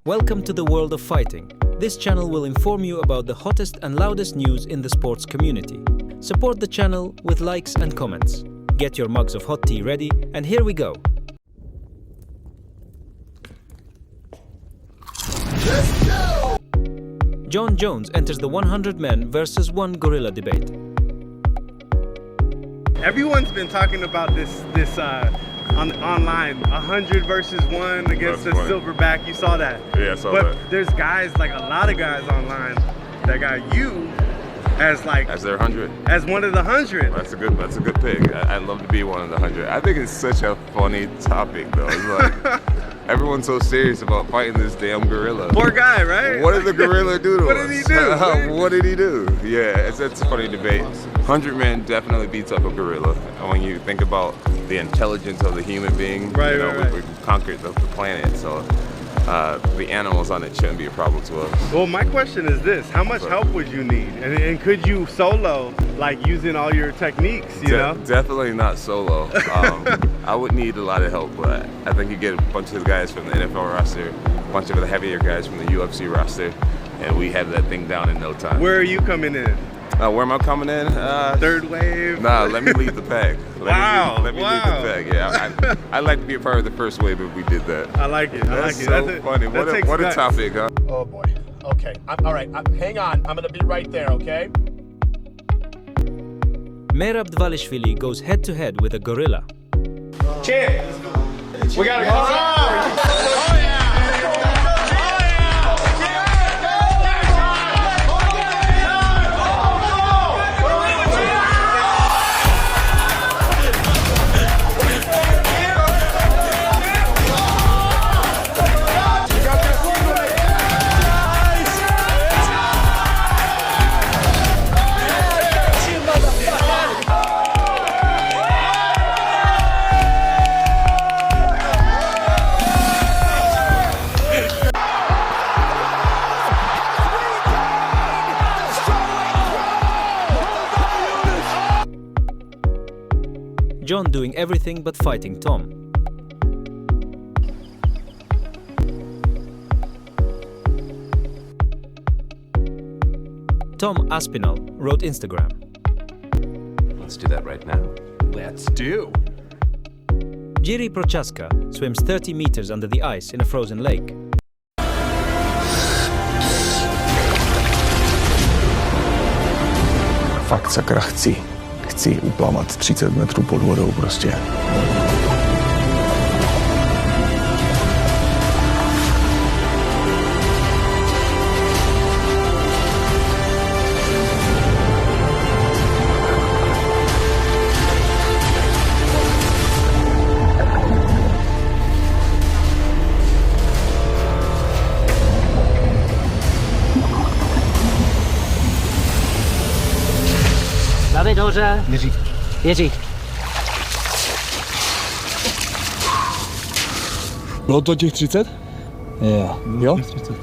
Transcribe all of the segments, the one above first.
Welcome to the world of fighting. This channel will inform you about the hottest and loudest news in the sports community. Support the channel with likes and comments. Get your mugs of hot tea ready, and here we go. Let's go! Jon Jones enters the 100 men versus 1 gorilla debate. Everyone's been talking about this online, 100 versus 1 against the silverback. You saw that? Yeah, I saw that. But there's guys, like a lot of guys online, that got you as their 100. As one of the 100. That's a good pick. I'd love to be one of the 100. I think it's such a funny topic though. It's like everyone's so serious about fighting this damn gorilla. Poor guy, right? What did the gorilla do to us? What did he do? What did he do? Yeah, it's a funny debate. 100 men definitely beats up a gorilla. And when you think about the intelligence of the human being, right. We've conquered the planet, so the animals on it shouldn't be a problem to us. Well, my question is this: how much help would you need, and could you solo, like using all your techniques? You know, definitely not solo. I would need a lot of help, but I think you get a bunch of the guys from the NFL roster, a bunch of the heavier guys from the UFC roster, and we have that thing down in no time. Where are you coming in? Where am I coming in? Third wave? Nah, let me lead the pack. Let me lead the pack. Yeah, I'd like to be a part of the first wave if we did that. I like it. That's so funny. What a topic, huh? Oh boy. Okay. All right. Hang on. I'm gonna be right there. Okay. Merab Dvalishvili goes head-to-head with a gorilla. Champ. We gotta go. Jon doing everything but fighting Tom. Tom Aspinall wrote Instagram. Let's do that right now. Let's do. Jiri Prochazka swims 30 meters under the ice in a frozen lake. Fakt sakra chci uplavat 30 metrů pod vodou prostě. Davy nahoře. Jiří. Bylo to těch 30? Jo? 30.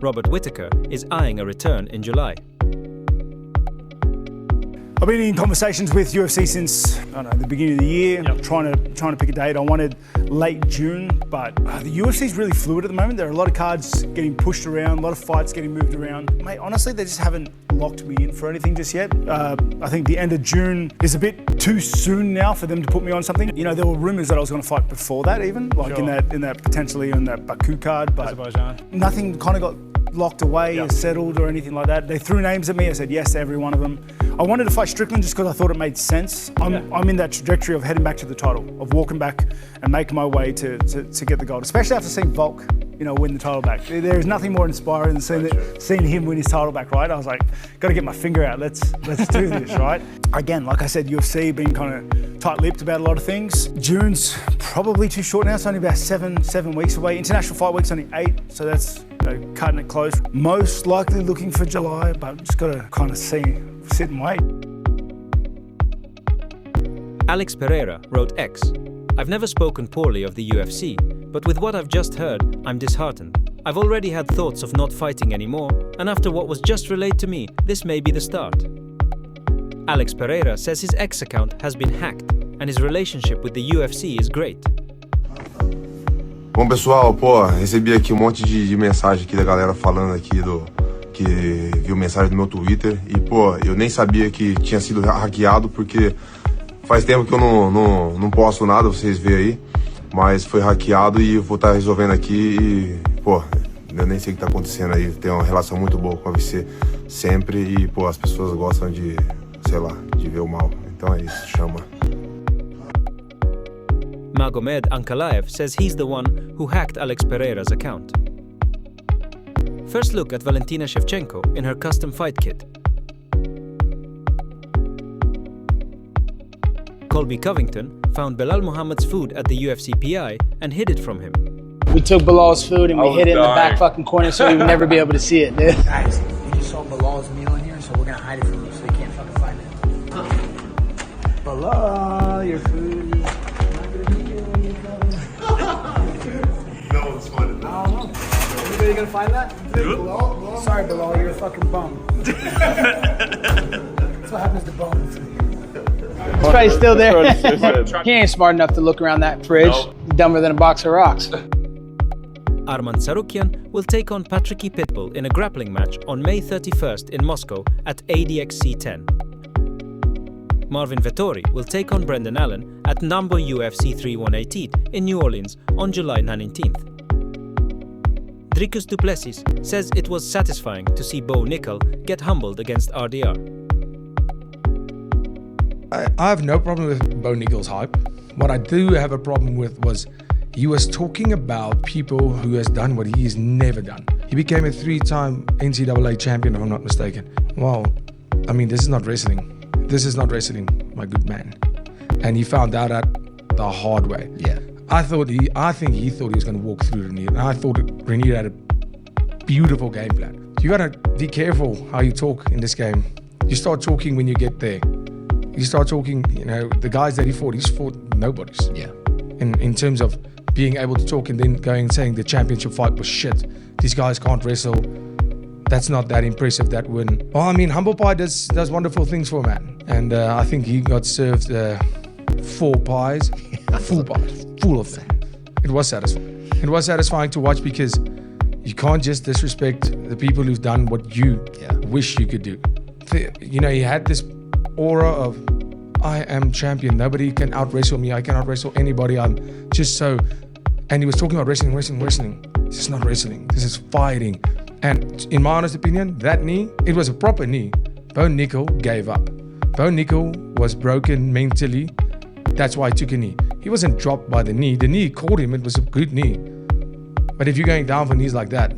Robert Whittaker is eyeing a return in July. I've been in conversations with UFC since the beginning of the year, trying to pick a date. I wanted late June, but the UFC is really fluid at the moment. There are a lot of cards getting pushed around, a lot of fights getting moved around. Mate, honestly, they just haven't locked me in for anything just yet. I think the end of June is a bit too soon now for them to put me on something. You know, there were rumours that I was going to fight before that, even in that potentially on that Baku card, but nothing kind of got locked away or settled or anything like that. They threw names at me. I said yes to every one of them. I wanted to fight Strickland just because I thought it made sense. I'm in that trajectory of heading back to the title, of walking back and making my way to get the gold, especially after seeing Volk, win the title back. There is nothing more inspiring than seeing him win his title back, right? I was like, got to get my finger out. Let's do this, right? Again, like I said, UFC being kind of tight-lipped about a lot of things. June's probably too short now. It's only about seven weeks away. International Fight Week's only 8, so that's cutting it close. Most likely looking for July, but just got to kind of sit and wait. Alex Pereira wrote X. I've never spoken poorly of the UFC, but with what I've just heard, I'm disheartened. I've already had thoughts of not fighting anymore, and after what was just relayed to me, this may be the start. Alex Pereira says his X account has been hacked and his relationship with the UFC is great. Bom, pessoal, pô, recebi aqui um monte de mensagem aqui da galera falando aqui que viu mensagem do meu Twitter e, pô, eu nem sabia que tinha sido hackeado porque faz tempo que eu não posto nada, vocês veem aí, mas foi hackeado e eu vou estar resolvendo aqui e, pô, eu nem sei o que tá acontecendo aí, tenho uma relação muito boa com a UFC sempre e, pô, as pessoas gostam de, sei lá, de ver o mal, então é isso, chama. Magomed Ankalaev says he's the one who hacked Alex Pereira's account. First look at Valentina Shevchenko in her custom fight kit. Colby Covington found Belal Muhammad's food at the UFC PI and hid it from him. We took Belal's food and we hid it in the back fucking corner so he would never be able to see it, dude. Guys, we just saw Belal's meal in here, so we're gonna hide it from you so you can't fucking find it. Belal, your food is not gonna be here when you come. No one's finding that. I don't know. Anybody gonna find that? Belal? Sorry, Belal, you're a fucking bum. That's what happens to bums. He's probably still there. He ain't smart enough to look around that fridge. Nope. Dumber than a box of rocks. Arman Tsarukyan will take on Patricky Pitbull in a grappling match on May 31st in Moscow at ADXC 10. Marvin Vettori will take on Brendan Allen at Nambo UFC 318 in New Orleans on July 19th. Dricus du Plessis says it was satisfying to see Bo Nickal get humbled against RDR. I have no problem with Bo Nickal's hype. What I do have a problem with was he was talking about people who has done what he's never done. He became a 3-time NCAA champion, if I'm not mistaken. Well, I mean, this is not wrestling. This is not wrestling, my good man. And he found out that the hard way. Yeah. I think he thought he was going to walk through Renier, and I thought Renier had a beautiful game plan. You got to be careful how you talk in this game. You start talking when you get there. You start talking, you know, the guys that he's fought nobodies. Yeah. In terms of being able to talk and then going and saying the championship fight was shit. These guys can't wrestle. That's not that impressive, that win. Well, I mean, Humble Pie does wonderful things for a man. And I think he got served 4 pies. Full pies. Full of them. It was satisfying. It was satisfying to watch because you can't just disrespect the people who've done what you wish you could do. You know, he had this aura of, I am champion. Nobody can out-wrestle me. I can out-wrestle anybody. I'm just so... And he was talking about wrestling. This is not wrestling. This is fighting. And in my honest opinion, that knee, it was a proper knee. Bo Nickal gave up. Bo Nickal was broken mentally. That's why he took a knee. He wasn't dropped by the knee. The knee caught him. It was a good knee. But if you're going down for knees like that,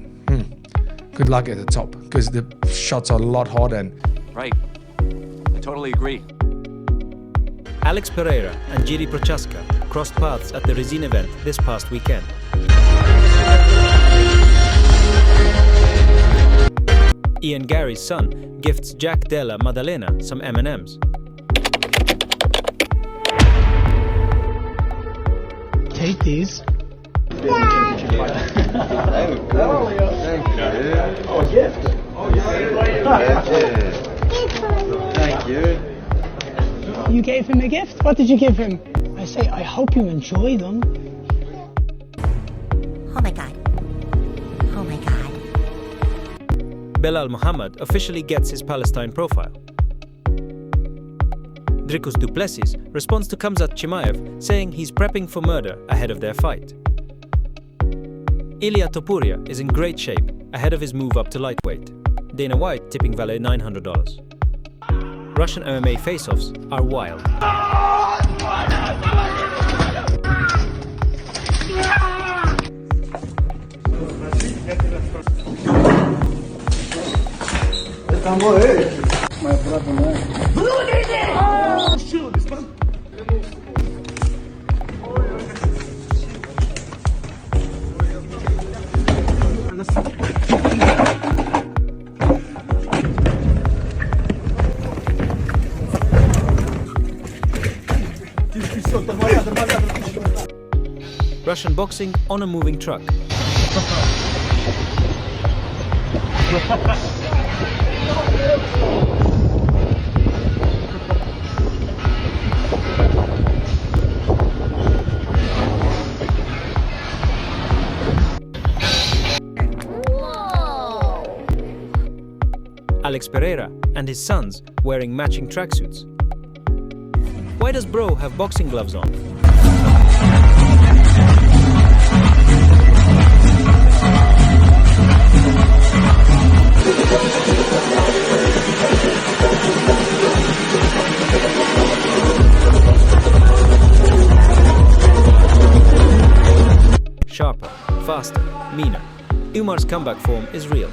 good luck at the top, because the shots are a lot harder. Right. I totally agree. Alex Pereira and Jiri Prochazka crossed paths at the Rizin event this past weekend. Ian Garry's son gifts Jack Della Maddalena some M&Ms. Take these. Thank you. You gave him a gift? What did you give him? I say, I hope you enjoy them. Oh my God. Oh my God. Belal Muhammad officially gets his Palestine profile. Dricus du Plessis responds to Khamzat Chimaev saying he's prepping for murder ahead of their fight. Ilia Topuria is in great shape ahead of his move up to lightweight. Dana White tipping Valet $900. Russian MMA face-offs are wild. Russian boxing on a moving truck. Alex Pereira and his sons wearing matching tracksuits. Why does Bro have boxing gloves on? Sharper, faster, meaner. Umar's comeback form is real.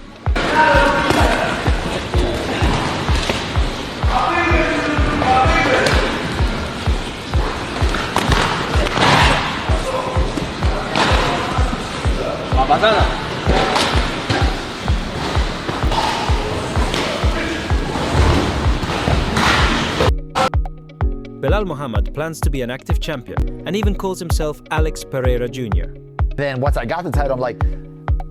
Belal Muhammad plans to be an active champion and even calls himself Alex Pereira Jr. Then once I got the title, I'm like,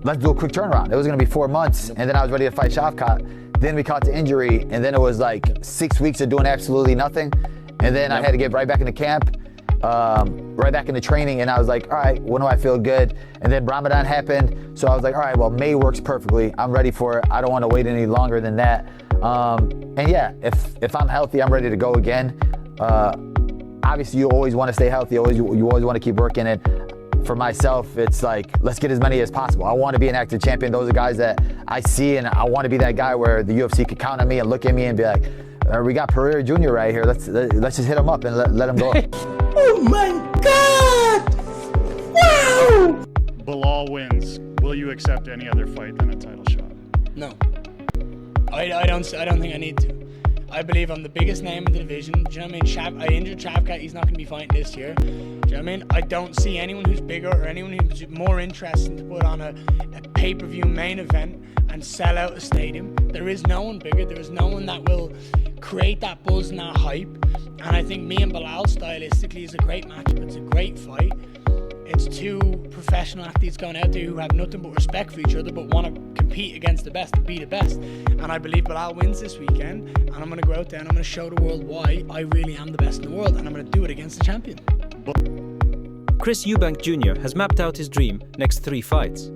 let's do a quick turnaround. It was gonna be 4 months, and then I was ready to fight Shevchenko. Then we caught the injury, and then it was like 6 weeks of doing absolutely nothing. And then I had to get right back into camp, right back into training, and I was like, all right, when do I feel good? And then Ramadan happened, so I was like, all right, well, May works perfectly. I'm ready for it. I don't wanna wait any longer than that. And yeah, if I'm healthy, I'm ready to go again. Obviously, you always wanna stay healthy, you always wanna keep working it. For myself, it's like, let's get as many as possible. I want to be an active champion. Those are guys that I see, and I want to be that guy where the UFC could count on me and look at me and be like, we got Pereira Jr. right here. Let's just hit him up and let him go. Oh my God! Wow! Belal wins. Will you accept any other fight than a title shot? No. I don't think I need to. I believe I'm the biggest name in the division. Do you know what I mean? I injured Shevchenko. He's not going to be fighting this year. Do you know what I mean? I don't see anyone who's bigger or anyone who's more interesting to put on a pay-per-view main event and sell out a stadium. There is no one bigger. There is no one that will create that buzz and that hype. And I think me and Belal stylistically is a great matchup. It's a great fight. It's two professional athletes going out there who have nothing but respect for each other but want to compete against the best and be the best. And I believe Belal wins this weekend, and I'm going to go out there and I'm going to show the world why I really am the best in the world, and I'm going to do it against the champion. Chris Eubank Jr. has mapped out his dream next 3 fights.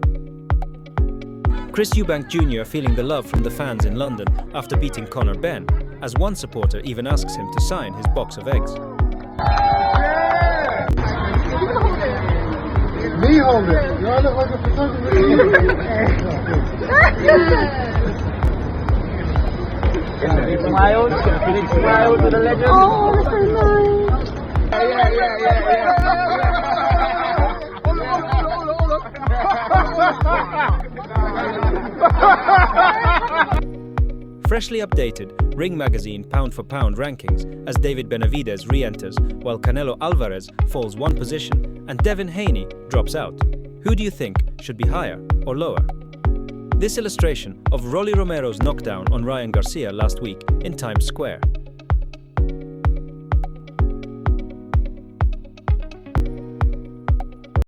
Chris Eubank Jr. feeling the love from the fans in London after beating Conor Benn, as one supporter even asks him to sign his box of eggs. Me hold it. You all look like a photographer. Smile to the legend. Oh, that's so nice. Freshly updated Ring Magazine pound-for-pound rankings as David Benavidez re-enters while Canelo Alvarez falls 1 position and Devin Haney drops out. Who do you think should be higher or lower? This illustration of Rolly Romero's knockdown on Ryan Garcia last week in Times Square.